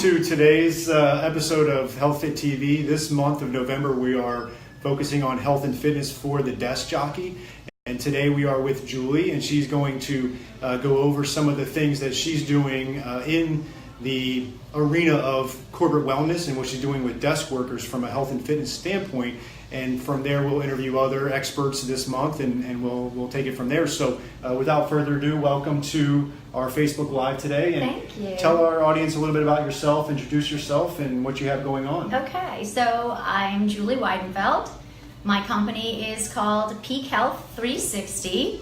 to today's episode of Health-Fit TV. This month of November, we are focusing on health and fitness for the Desk Jockey. And today we are with Julie, and she's going to go over some of the things that she's doing in the arena of corporate wellness and what she's doing with desk workers from a health and fitness standpoint. And from there, we'll interview other experts this month, and we'll take it from there. So without further ado, welcome to our Facebook Live today. And thank you. Tell our audience a little bit about yourself, introduce yourself, and what you have going on. Okay, so I'm Julie Weidenfeld. My company is called Peak Health 360.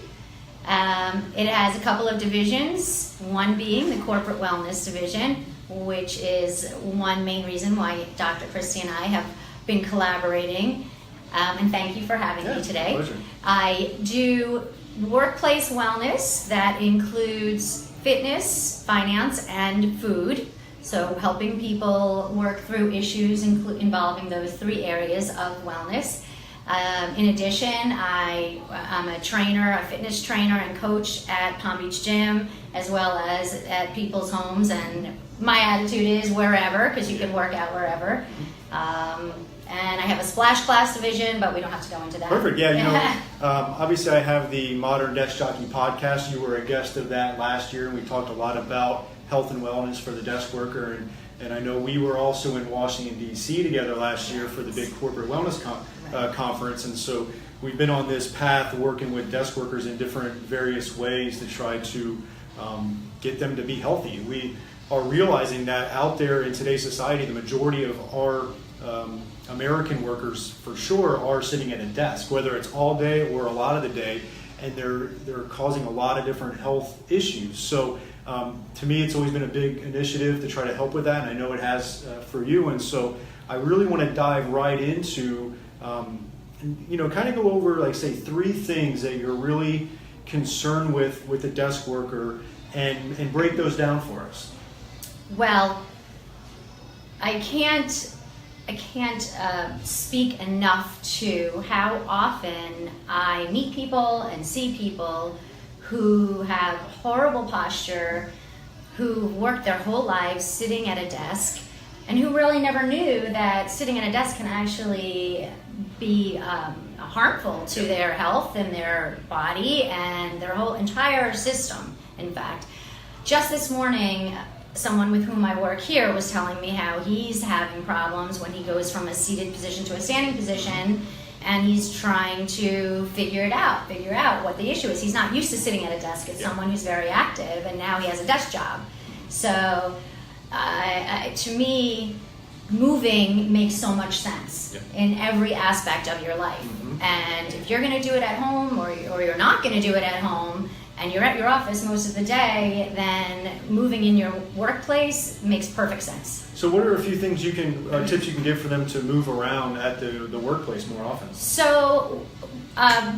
It has a couple of divisions, one being the corporate wellness division, which is one main reason why Dr. Christie and I have been collaborating. And thank you for having me today. Pleasure. I do workplace wellness that includes fitness, finance, and food. So helping people work through issues involving those three areas of wellness. In addition, I'm a trainer, a fitness trainer and coach at Palm Beach Gym, as well as at people's homes. And my attitude is wherever, because you can work out wherever. And I have a splash class division, but we don't have to go into that. Perfect. Yeah, obviously I have the Modern Desk Jockey podcast. You were a guest of that last year, and we talked a lot about health and wellness for the desk worker. And I know we were also in Washington, D.C. together last year for the big corporate wellness conference. And so we've been on this path working with desk workers in different various ways to try to get them to be healthy. We are realizing that out there in today's society, the majority of our American workers for sure are sitting at a desk, whether it's all day or a lot of the day, and they're causing a lot of different health issues. So to me, it's always been a big initiative to try to help with that, and I know it has for you. And so I really want to dive right into, kind of go over, like, say, three things that you're really concerned with the desk worker, and break those down for us. Well, I can't speak enough to how often I meet people and see people who have horrible posture, who worked their whole lives sitting at a desk, and who really never knew that sitting at a desk can actually be harmful to their health and their body and their whole entire system, in fact. Just this morning, someone with whom I work here was telling me how he's having problems when he goes from a seated position to a standing position, and he's trying to figure out what the issue is. He's not used to sitting at a desk. It's someone who's very active, and now he has a desk job. So to me, moving makes so much sense in every aspect of your life. Mm-hmm. And if you're going to do it at home, or you're not going to do it at home, and you're at your office most of the day, then moving in your workplace makes perfect sense. So what are a few things tips you can give for them to move around at the workplace more often? So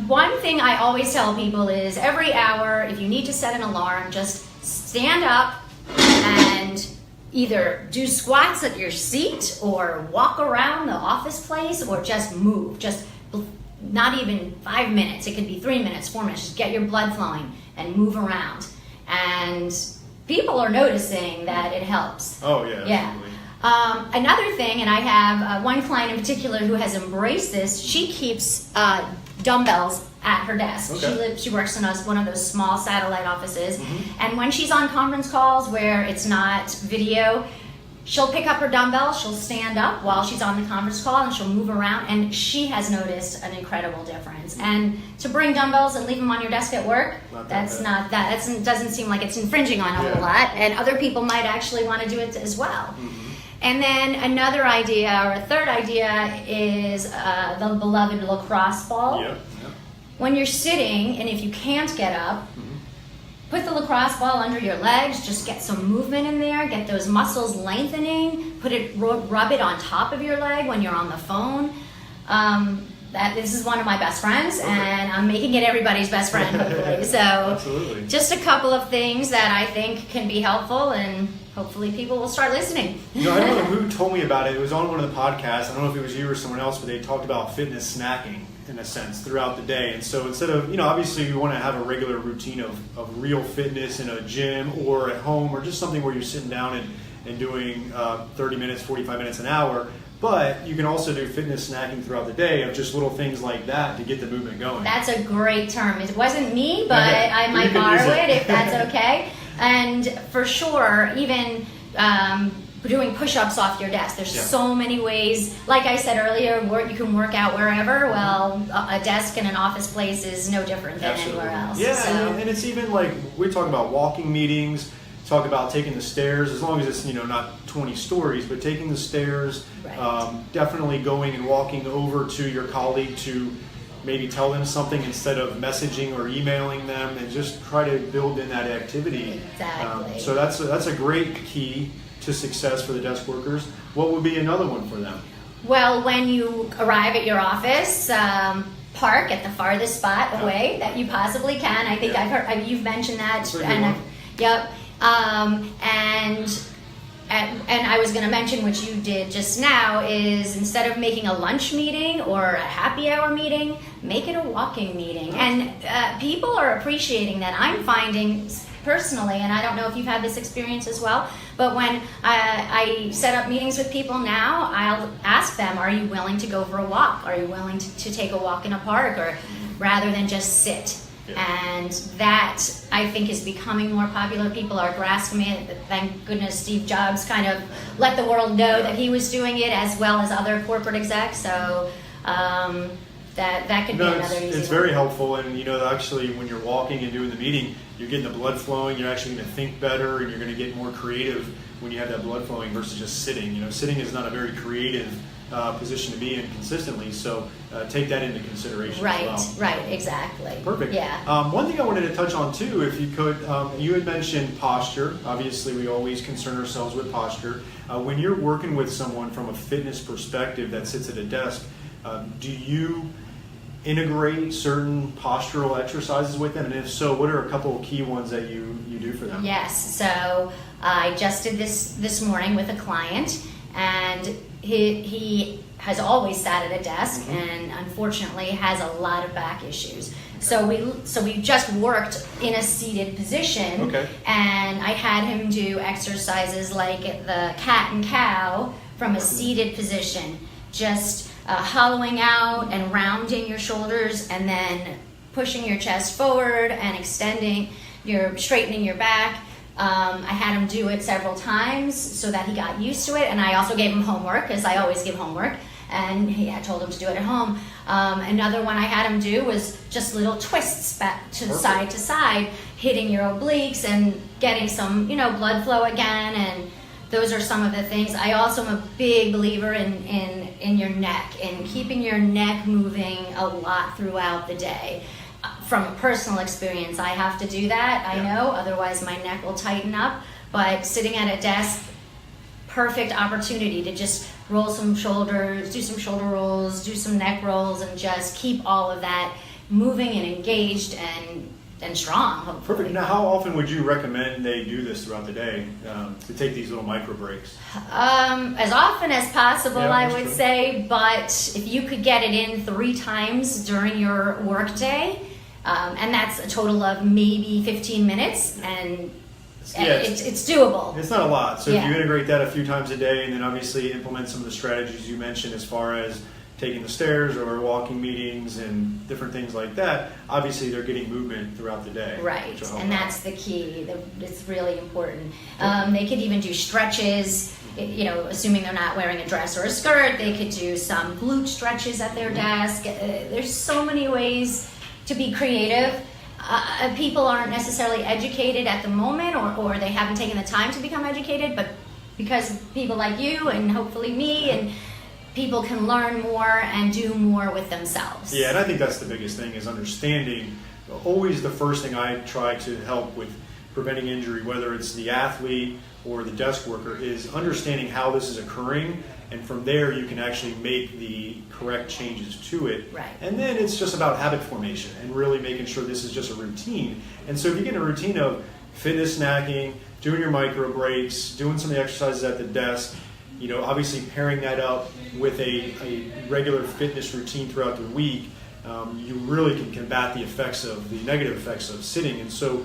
one thing I always tell people is every hour, if you need to set an alarm, just stand up and either do squats at your seat or walk around the office place, or just move. Just not even 5 minutes. It could be 3 minutes, 4 minutes. Just get your blood flowing and move around. And people are noticing that it helps. Oh, yeah. Yeah. Another thing, and I have one client in particular who has embraced this, she keeps dumbbells at her desk. Okay. She works in one of those small satellite offices. Mm-hmm. And when she's on conference calls where it's not video, she'll pick up her dumbbell, she'll stand up while she's on the conference call, and she'll move around, and she has noticed an incredible difference. And to bring dumbbells and leave them on your desk at work, that doesn't seem like it's infringing on a whole lot, and other people might actually want to do it as well. Mm-hmm. And then another idea, or a third idea, is the beloved lacrosse ball. Yeah. When you're sitting, and if you can't get up, put the lacrosse ball under your legs, just get some movement in there, get those muscles lengthening, rub it on top of your leg when you're on the phone. This is one of my best friends, and I'm making it everybody's best friend, hopefully. So absolutely. Just a couple of things that I think can be helpful, and hopefully people will start listening. I don't know who told me about it. It was on one of the podcasts. I don't know if it was you or someone else, but they talked about fitness snacking, in a sense, throughout the day. And so instead of, obviously you want to have a regular routine of real fitness in a gym or at home, or just something where you're sitting down and doing 30 minutes, 45 minutes, an hour. But you can also do fitness snacking throughout the day of just little things like that to get the movement going. That's a great term. It wasn't me, but Okay. I might borrow it if that's okay. And for sure, even doing push-ups off your desk. There's so many ways. Like I said earlier, you can work out wherever. Well, a desk in an office place is no different than anywhere else. Yeah, so. and it's even like we talk about walking meetings, talk about taking the stairs, as long as it's not 20 stories, but taking the stairs, Right. Definitely going and walking over to your colleague to maybe tell them something instead of messaging or emailing them, and just try to build in that activity. Exactly. So that's a great key to success for the desk workers. What would be another one for them? Well, when you arrive at your office, park at the farthest spot away that you possibly can. I think I've heard you've mentioned that. That's a good one. Yep. And I was going to mention what you did just now is instead of making a lunch meeting or a happy hour meeting, make it a walking meeting. And people are appreciating that. I'm finding personally, and I don't know if you've had this experience as well, but when I set up meetings with people now, I'll ask them, are you willing to go for a walk? Are you willing to take a walk in a park, or rather than just sit? And that, I think, is becoming more popular. People are grasping it. Thank goodness Steve Jobs kind of let the world know that he was doing it, as well as other corporate execs. So that could be another easy it's one. very helpful. And actually, when you're walking and doing the meeting, you're getting the blood flowing. You're actually going to think better, and you're going to get more creative when you have that blood flowing versus just sitting. Sitting is not a very creative position to be in consistently, so take that into consideration as well. Right, exactly. Perfect. Yeah. One thing I wanted to touch on too, if you could, you had mentioned posture. Obviously, we always concern ourselves with posture. When you're working with someone from a fitness perspective that sits at a desk, do you integrate certain postural exercises with them? And if so, what are a couple of key ones that you do for them? Yes. So I just did this morning with a client, and he has always sat at a desk, and unfortunately has a lot of back issues. So we just worked in a seated position, and I had him do exercises like the cat and cow from a seated position, just hollowing out and rounding your shoulders, and then pushing your chest forward and straightening your back. I had him do it several times so that he got used to it, and I also gave him homework, as I always give homework, and I told him to do it at home. Another one I had him do was just little twists back to side to side, hitting your obliques and getting some blood flow again, and those are some of the things. I also am a big believer in your neck, and keeping your neck moving a lot throughout the day. From personal experience, I have to do that. I know, otherwise my neck will tighten up. But sitting at a desk, perfect opportunity to just roll some shoulders, do some shoulder rolls, do some neck rolls, and just keep all of that moving and engaged and strong, hopefully. Perfect. Now, how often would you recommend they do this throughout the day to take these little micro breaks? As often as possible, I would true. say. But if you could get it in 3 times during your work day, and that's a total of maybe 15 minutes, and it's doable. It's not a lot. So if you integrate that a few times a day, and then obviously implement some of the strategies you mentioned as far as taking the stairs or walking meetings and different things like that, obviously they're getting movement throughout the day. Right, and that's the key. It's really important. They could even do stretches, assuming they're not wearing a dress or a skirt. They could do some glute stretches at their desk. There's so many ways to be creative. People aren't necessarily educated at the moment, or they haven't taken the time to become educated, but because of people like you and hopefully me, and people can learn more and do more with themselves. Yeah, and I think that's the biggest thing, is understanding. Always the first thing I try to help with preventing injury, whether it's the athlete or the desk worker, is understanding how this is occurring, and from there you can actually make the correct changes to it. Right. And then it's just about habit formation and really making sure this is just a routine. And so if you get in a routine of fitness snacking, doing your micro breaks, doing some of the exercises at the desk, obviously pairing that up with a regular fitness routine throughout the week, you really can combat the negative effects of sitting. And so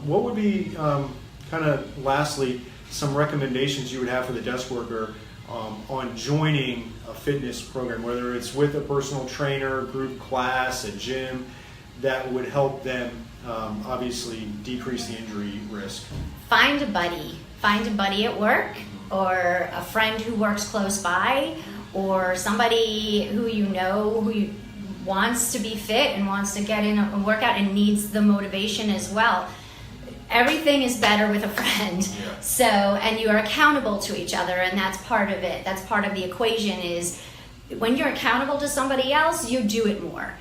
what would be kind of lastly, some recommendations you would have for the desk worker on joining a fitness program, whether it's with a personal trainer, group class, a gym, that would help them obviously decrease the injury risk? Find a buddy. Find a buddy at work, or a friend who works close by, or somebody who you know who wants to be fit and wants to get in a workout and needs the motivation as well. Everything is better with a friend. Yeah. So, and you are accountable to each other, and that's part of it. That's part of the equation. Is when you're accountable to somebody else, you do it more.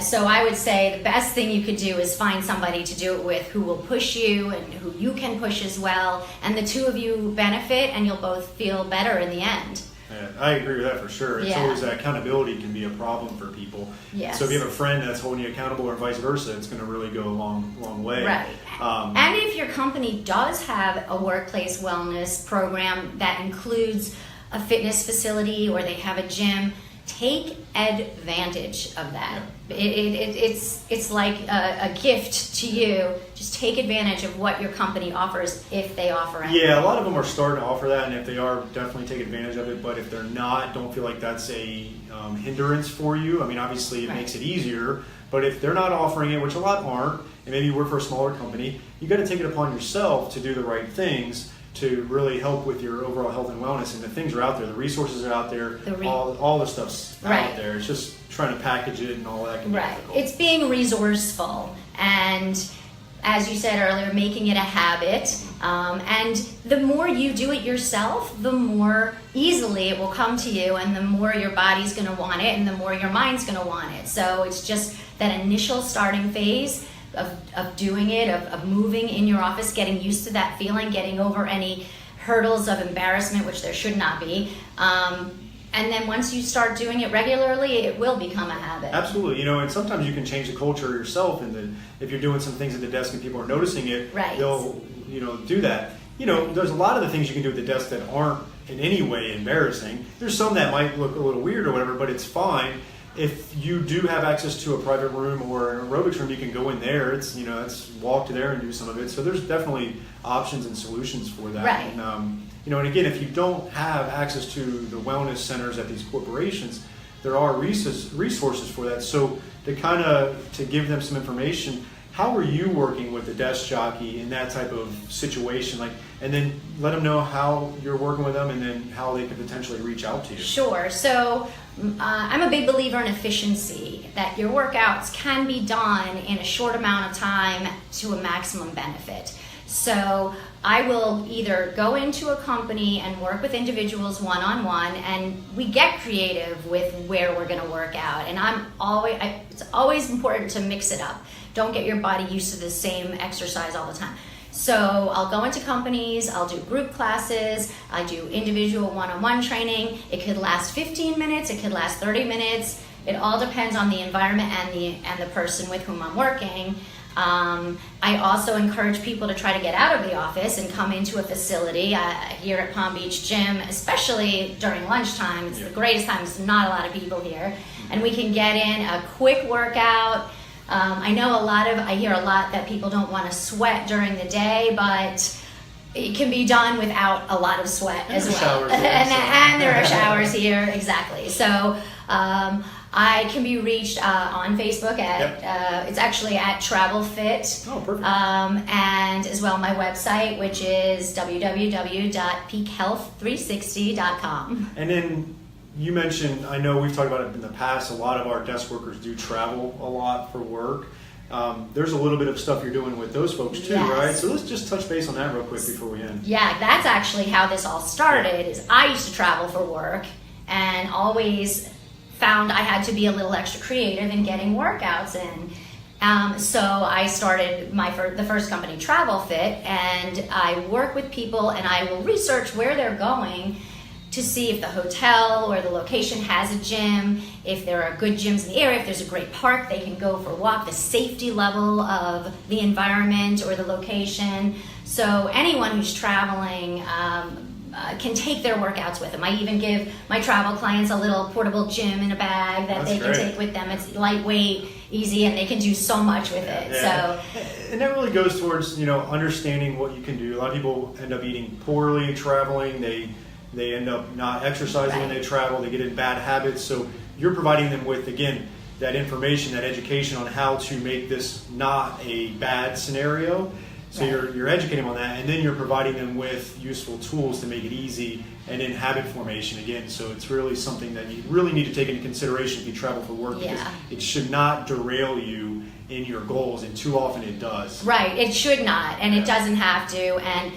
So I would say the best thing you could do is find somebody to do it with who will push you and who you can push as well, and the two of you benefit, and you'll both feel better in the end. Yeah, I agree with that for sure. It's Yeah. always that accountability can be a problem for people. Yes. So if you have a friend that's holding you accountable or vice versa, it's going to really go a long way. Right. And if your company does have a workplace wellness program that includes a fitness facility, or they have a gym, take advantage of that. It's like a gift to you. Just take advantage of what your company offers, if they offer anything. Yeah, a lot of them are starting to offer that, and if they are, definitely take advantage of it. But if they're not, don't feel like that's a hindrance for you. I mean, obviously it Right. makes it easier, but if they're not offering it, which a lot aren't, and maybe you work for a smaller company, you got to take it upon yourself to do the right things to really help with your overall health and wellness. And the things are out there, the resources are out there, all the stuff's Right. out there. It's just trying to package it and all that can be Right. difficult. It's being resourceful, and as you said earlier, making it a habit. And the more you do it yourself, the more easily it will come to you, and the more your body's going to want it, and the more your mind's going to want it. So it's just that initial starting phase of doing it, of moving in your office, getting used to that feeling, getting over any hurdles of embarrassment, which there should not be. And then once you start doing it regularly, it will become a habit. Absolutely, and sometimes you can change the culture yourself, and then if you're doing some things at the desk and people are noticing it, Right. they'll do that. There's a lot of the things you can do at the desk that aren't in any way embarrassing. There's some that might look a little weird or whatever, but it's fine. If you do have access to a private room or an aerobics room, you can go in there. It's walk to there and do some of it. So there's definitely options and solutions for that. Right. And again, if you don't have access to the wellness centers at these corporations, there are resources for that. So to give them some information, how are you working with the desk jockey in that type of situation? And then let them know how you're working with them, and then how they could potentially reach out to you. Sure. So I'm a big believer in efficiency, that your workouts can be done in a short amount of time to a maximum benefit. So I will either go into a company and work with individuals one-on-one, and we get creative with where we're going to work out. And it's always important to mix it up. Don't get your body used to the same exercise all the time. So I'll go into companies, I'll do group classes, I do individual one-on-one training. It could last 15 minutes, it could last 30 minutes. It all depends on the environment and the person with whom I'm working. I also encourage people to try to get out of the office and come into a facility. Here at Palm Beach Gym, especially during lunchtime, it's the greatest time. There's not a lot of people here. And we can get in a quick workout. I hear a lot that people don't want to sweat during the day, but it can be done without a lot of sweat as well. And there are showers here, exactly. So I can be reached on Facebook at it's actually at Travel-Fit. Oh, perfect. And as well my website, which is www.peakhealth360.com. And then you mentioned, I know we've talked about it in the past, a lot of our desk workers do travel a lot for work. There's a little bit of stuff you're doing with those folks too, Yes. right? So let's just touch base on that real quick before we end. Yeah, that's actually how this all started. Is I used to travel for work and always found I had to be a little extra creative in getting workouts in. So I started the first company, Travel-Fit, and I work with people and I will research where they're going to see if the hotel or the location has a gym, if there are good gyms in the area, if there's a great park they can go for a walk, the safety level of the environment or the location. So anyone who's traveling, can take their workouts with them. I even give my travel clients a little portable gym in a bag that they can take with them. It's lightweight, easy, and they can do so much with it. Yeah. So, and that really goes towards, understanding what you can do. A lot of people end up eating poorly traveling. They end up not exercising when they travel. They get in bad habits. So you're providing them with, again, that information, that education on how to make this not a bad scenario. So you're educating them on that, and then you're providing them with useful tools to make it easy, and in habit formation again. So it's really something that you really need to take into consideration if you travel for work, because it should not derail you in your goals, and too often it does. Right, it should not, and it doesn't have to. And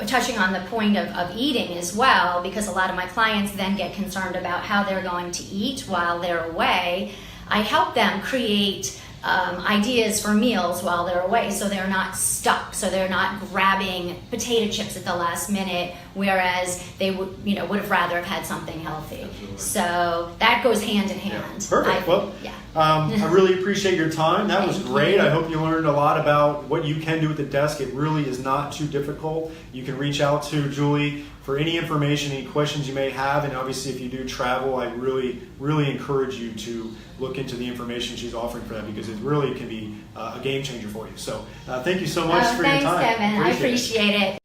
touching on the point of eating as well, because a lot of my clients then get concerned about how they're going to eat while they're away. I help them create ideas for meals while they're away, so they're not stuck, so they're not grabbing potato chips at the last minute, whereas they would have rather have had something healthy. Absolutely. So that goes hand in hand. Perfect. I really appreciate your time. That was great. I hope you learned a lot about what you can do at the desk. It really is not too difficult. You can reach out to Julie for any information, any questions you may have, and obviously if you do travel, I really, really encourage you to look into the information she's offering for that, because it really can be a game changer for you. So thank you so much for your time. Thanks, Kevin. I appreciate it.